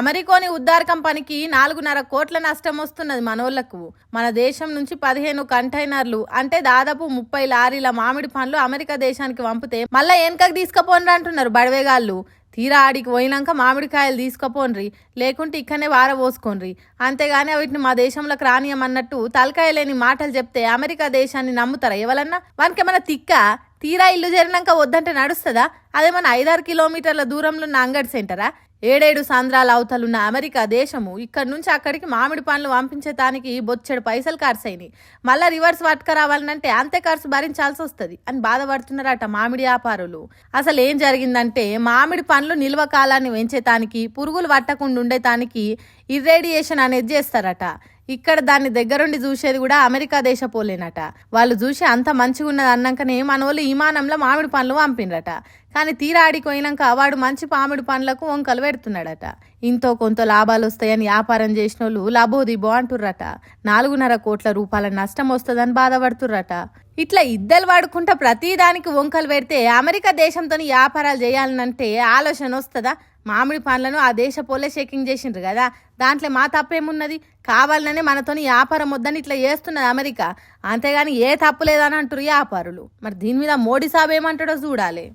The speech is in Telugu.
అమెరికోని ఉద్దారకం పనికి 4.5 కోట్ల నష్టం వస్తున్నది మనోళ్లకు. మన దేశం నుంచి 15 కంటైనర్లు అంటే దాదాపు 30 లారీల మామిడి పండ్లు అమెరికా దేశానికి పంపితే మళ్ళా వెనకకి తీసుకుపోండి అంటున్నారు బడవేగాళ్ళు. తీరా ఆడికి పోయినాక మామిడికాయలు తీసుకుపోండ్రి, లేకుంటే ఇక్కడనే వారబోసుకోండ్రి, అంతేగాని వీటిని మా దేశంలోకి రానియమన్నట్టు తలకాయ లేని మాటలు చెప్తే అమెరికా దేశాన్ని నమ్ముతారా ఎవరన్నా? వానికేమన్నా తిక్క? తీరా ఇల్లు చేరినాక వద్దంటే నడుస్తుందా? అదేమన్నా 5-6 కిలోమీటర్ల దూరంలో ఉన్న అంగడి సెంటరా? 7 సంద్రాల అవతలున్న అమెరికా దేశము ఇక్కడి నుంచి అక్కడికి మామిడి పండ్లు పంపించేదానికి బొచ్చెడు పైసలు ఖర్చు అయినాయి. మళ్ళీ రివర్స్ పట్టుకురావాలంటే అంతే ఖర్చు భరించాల్సి వస్తుంది అని బాధపడుతున్నారట మామిడి వ్యాపారులు. అసలు ఏం జరిగిందంటే మామిడి పండ్లు నిల్వ కాలాన్ని పెంచేతానికి, పురుగులు పట్టకుండా ఉండేతానికి ఇర్రేడియేషన్ అనేది చేస్తారట. ఇక్కడ దాన్ని దగ్గరుండి చూసేది కూడా అమెరికా దేశ పోలేనట. వాళ్ళు చూసి అంత మంచిగా ఉన్నది అన్నాకనే మన వాళ్ళు విమానంలో మామిడి పండ్లు పంపినరట. కానీ తీరా ఆడికి పోయినాక వాడు మంచి మామిడి పండ్లకు వంకలు పెడుతున్నాడట. ఇంతో కొంత లాభాలు వస్తాయని వ్యాపారం చేసిన వాళ్ళు లాభోదిబో అంటుర్రట. 4.5 కోట్ల రూపాయల నష్టం వస్తుందని బాధపడుతుర్రట. ఇట్లా ఇద్దరు వాడుకుంటా ప్రతిదానికి వంకలు పెడితే అమెరికా దేశంతో వ్యాపారాలు చేయాలనంటే ఆలోచన వస్తుందా? మామిడి పండ్లను ఆ దేశ పోలే చెకింగ్ చేసిండ్రు కదా, దాంట్లో మా తప్పేమున్నది? కావాలనే మనతోని వ్యాపారం వద్దని ఇట్లా చేస్తున్నది అమెరికా, అంతేగాని ఏ తప్పు లేదని అంటారు వ్యాపారులు. మరి దీని మీద మోడీ సాబ్ ఏమంటాడో చూడాలి.